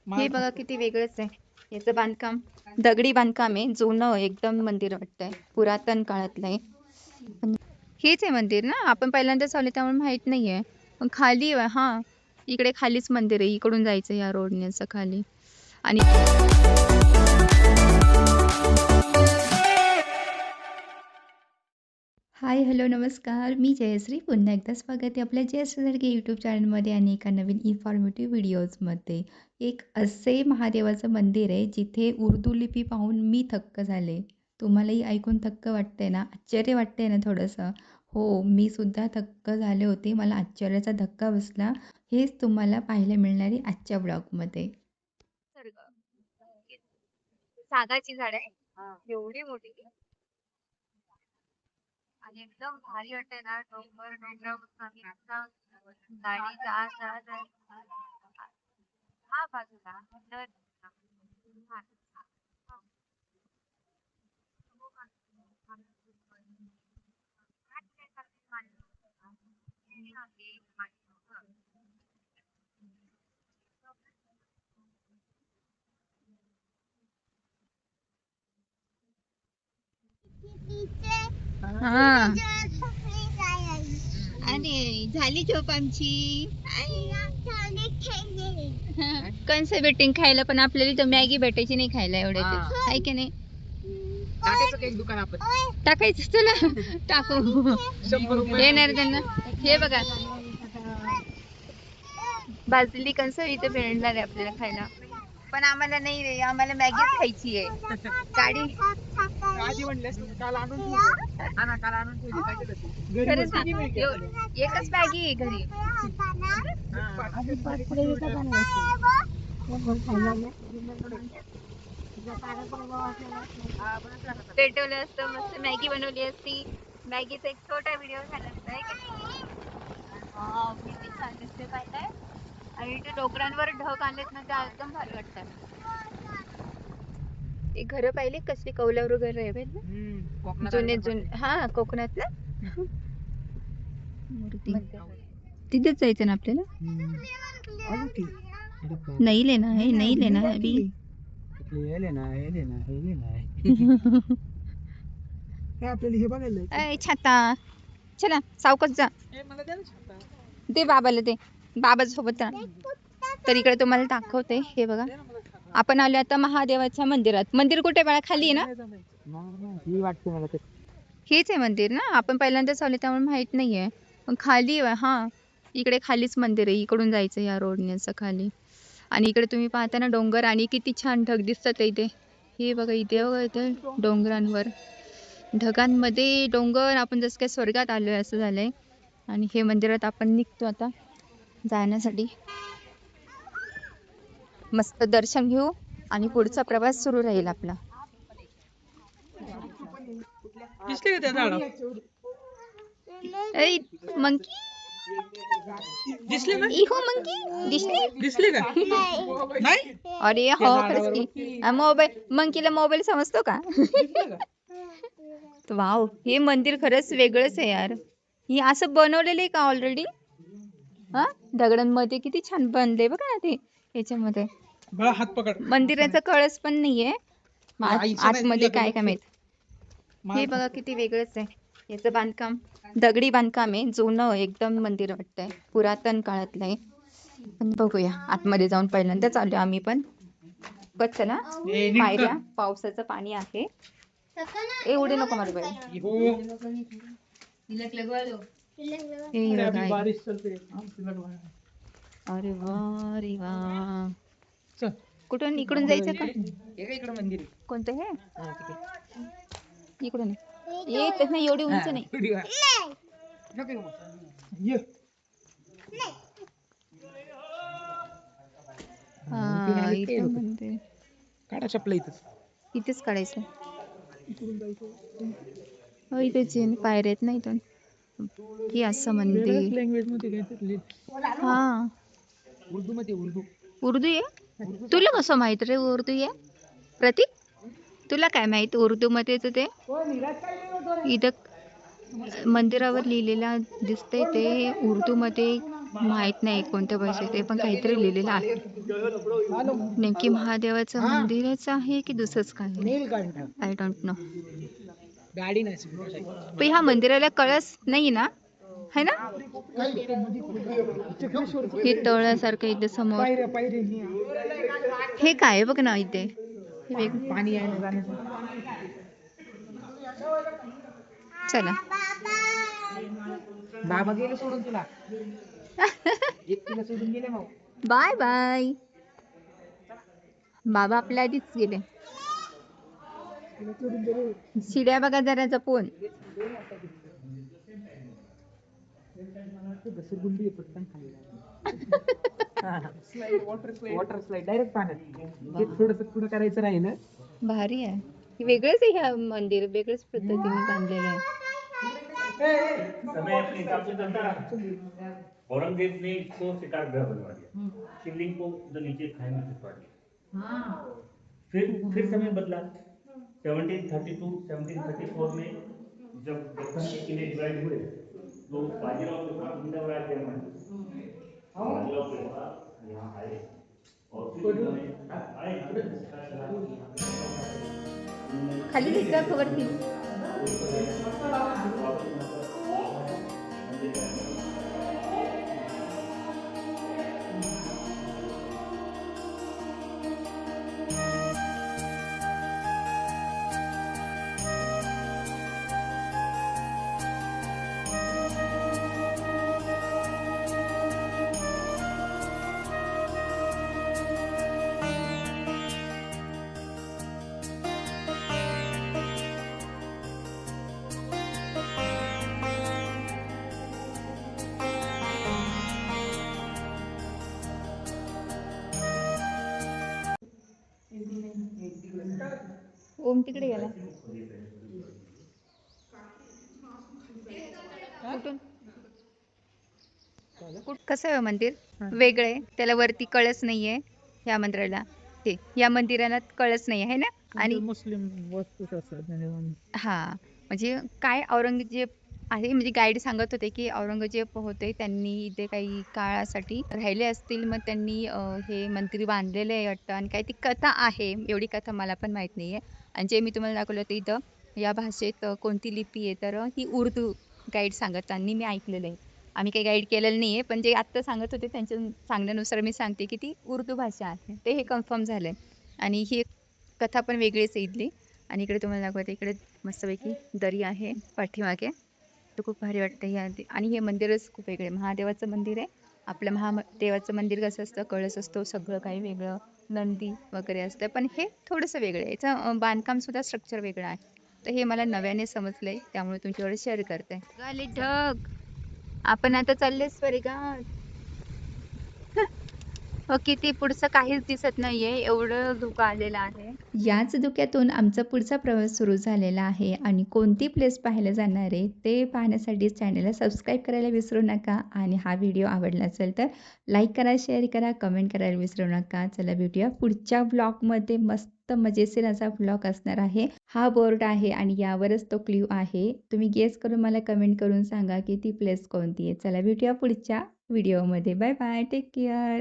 हे बघा किती वेगळंच आहे. याचं बांधकाम दगडी बांधकाम आहे. जुनं एकदम मंदिर वाटतंय. पुरातन काळातलं आहे. हेच आहे मंदिर ना? आपण पहिल्यांदाच आलो त्यामुळे माहित नाहीये. पण खाली हा इकडे खालीच मंदिर आहे. इकडून जायचं या रोडने असं खाली. आणि हाय हॅलो नमस्कार, मी जयश्री. पुन्हा एकदा स्वागत आहे आपल्या जयश्री सारखे यूट्यूब चॅनलमध्ये आणि एका नवीन इन्फॉर्मेटिव्ह व्हिडिओजमध्ये. एक असे महादेवाचं मंदिर आहे जिथे उर्दू लिपी पाहून मी थक्क झाले. तुम्हालाही ऐकून थक्क वाटतंय ना? आश्चर्य वाटतंय ना थोडंसं? हो, मी सुद्धा थक्क झाले होते. मला आश्चर्याचा धक्का बसला. हेच तुम्हाला पाहायला मिळणार आहे आजच्या ब्लॉगमध्ये. सागाची झाड आहे एवढी मोठी आणि एकदम भारी वाटते ना. डोंगर गाडी हा बाजूला तर हा आणि झाली झोप आमची. कंस भेटेन खायला पण आपल्याला तर मॅगी भेटायची नाही खायला एवढ्या आहे की नाही. टाकायचं चला टाकू येणार त्यांना. हे बघा भाजलेली कंस इथे भेटणार आहे आपल्याला खायला. पण आम्हाला नाही रे, आम्हाला मॅगीच खायची आहे. गाडी खरंच ना, एकच मॅगी आहे घरी. पेटवलं असतं, मस्त मॅगी बनवली असती. मॅगीचा एक छोटा व्हिडिओ झाला असता किती छान दिसते पाहिजे. आणि ते डोंगरांवर ढग आलेत ना, त्या एकदम भारी वाटतात. ते घर पाहिले कसली कौलारू घर आहे जुने जुने. हा कोकणात ना. मूर्ती तिथेच जायचं ना आपल्याला. नाही लेना है, नहीं लेना है अभी. अय छाता चला सावकाश जा. दे बाबाला दे, बाबा सोबत राहा. तर इकडे तुम्हाला दाखवते. हे बघा आपण आलो आता महादेवाच्या मंदिरात. मंदिर कुठे बाळा? खाली आहे ना. हेच आहे मंदिर ना? आपण पहिल्यांदाच आलो त्यामुळे माहित नाहीये. पण खाली हा इकडे खालीच मंदिर आहे. इकडून जायचं या रोडने असं खाली. आणि इकडे तुम्ही पाहता ना डोंगर आणि किती छान ढग दिसतात इथे. हे बघा इथे बघा, इथे डोंगरांवर ढगांमध्ये डोंगर. आपण जसं काय स्वर्गात आलोय असं झालंय. आणि हे मंदिरात आपण निघतो आता जाण्यासाठी. मस्त दर्शन घेऊ आणि पुढचा प्रवास सुरू राहील आपला. मंकी दिसले ना? इहो मंकी दिसले का? नाही. अरे हो खरंच की. मोबाईल मंकीला मोबाईल समजतो का? वाव, हे मंदिर खरंच वेगळंच आहे यार. ही असं बनवलेलं आहे का ऑलरेडी? हा दगडांमध्ये किती छान बनले बघा ना ते. याच्यामध्ये मंदिराचा कळस पण नाहीये आतमध्ये. काय काय माहित. हे बघा किती वेगळंच आहे. याचं बांधकाम दगडी बांधकाम आहे. जुनं एकदम मंदिर वाटतंय. पुरातन काळातलं आहे. पण बघूया आतमध्ये जाऊन. पहिल्यांदाच आलो आम्ही पण. चला पायऱ्या, पावसाचं पाणी आहे. एवढे नको मला बाई. अरे वा रे वा. कुठून? इकडून जायचं का? इकडे मंदिर कोणतं हे? इकडून येत नाही, एवढी उंच नाही. इथं मंदिर. काढा चपला इथेच काढायचं. हो इथेच पायऱ्या आहेत ना इथून. की असं मंदिर. हा उर्दू मध्ये उर्दू आहे. तुला कसं माहित रे उर्दू आहे? प्रतीक तुला काय माहित उर्दू मध्ये ते? इथं मंदिरावर लिहिलेला दिसतंय ते उर्दू मध्ये. माहित नाही कोणत्या भाषेत ते, पण काहीतरी लिहिलेलं आहे. नेमकी महादेवाचं मंदिरच आहे की दुसरंच काय आहे? I don't know. गाडी नाही पण ह्या मंदिराला कळस नाही ना, है ना? हे तळासारखं इथे समोर. हे काय आहे बघ ना इथे. हे पाणी आहे ना जाण्याचं. चला. बाबा गेले सोडून तुला. एकटीला सोडून गेले मग. Bye bye. बाबा आपल्या आधीच गेले. शिड्या बघा जरा जपून. घसरगुंडी आहे पटकन खाली. वॉटर स्लाइड डायरेक्ट पाण्यात. हे थोडंसं पुढं करायचं राहिलं. भारी आहे. हे वेगळंच आहे, ह्या मंदिर वेगळ्याच पद्धतीने बांधलेलं आहे. समय अपने हिसाब से चलता रहा। औरंगजेब ने इसको शिकार गृह बनवा दिया, शिवलिंग को जो नीचे खाई में छिपा दिया। फिर समय बदला 1732 1734 में जब दक्कन के किले डिवाइड हुए तो बाजीराव के साथ इंद्रराज जयमल बाजीराव के साथ यहाँ आए और फिर उन्होंने आए खाली दिसतं वरती. ओम तिकडे गेला. कसं आहे मंदिर? वेगळं आहे. त्याला वरती कळस नाहीये या मंदिराला. ते या मंदिराला कळस नाही आहे ना. आणि मुस्लिम वस्तू हा म्हणजे काय औरंगजेब आहे, म्हणजे गाईड सांगत होते की औरंगजेब होते, त्यांनी इथे काही काळासाठी राहिले असतील, मग त्यांनी हे मंदिर बांधलेले आहे वाटतं. आणि काही ती कथा आहे, एवढी कथा मला पण माहित नाहीये. आणि जे मी तुम्हाला दाखवलं होतं इथं या भाषेत कोणती लिपी आहे, तर ही उर्दू गाईड सांगताना मी ऐकलेलं आहे. आम्ही काही गाईड केलेलं नाहीये, पण जे आत्ता सांगत होते त्यांच्या सांगण्यानुसार मी सांगते की ती उर्दू भाषा आहे, ते हे कन्फर्म झालंय. आणि ही कथा पण वेगळीच आहे इथली. आणि इकडे तुम्हाला दाखवते, इकडे मस्तपैकी दरी आहे पाठीमागे, तर खूप भारी वाटतं. आणि हे मंदिरच खूप वेगळे, महादेवाचं मंदिर आहे. आपलं महादेवाचं मंदिर कसं असतं, कळस असतो, सगळं काही वेगळं, नंदी वगैरे असतं, पण हे थोडंसं वेगळं आहे. याचं बांधकाम सुद्धा स्ट्रक्चर वेगळं आहे. तर हे मला नव्याने समजलंय, त्यामुळे तुमच्याकडे शेअर करते. गाले ढग. आपण आता चालले स्वर्गात. किती पुढचं काहीच दिसत नाहीये, एवढं धुकं आलेलं आहे. याच धुक्यातून आमचा पुढचा प्रवास सुरू झालेला आहे. आणि कोणती प्लेस पाहायला जाणार आहे ते पाहण्यासाठी चॅनलला सबस्क्राईब करायला विसरू नका. आणि हा व्हिडिओ आवडला असेल तर लाईक करा, शेअर करा, कमेंट करायला विसरू नका. चला भेटूया पुढच्या ब्लॉगमध्ये. मस्त मजेशीर असा ब्लॉग असणार आहे. हा बोर्ड आहे आणि यावरच तो क्ल्यू आहे. तुम्ही गेस करून मला कमेंट करून सांगा की ती प्लेस कोणती आहे. चला भेटूया पुढच्या व्हिडिओमध्ये. Bye bye, take care.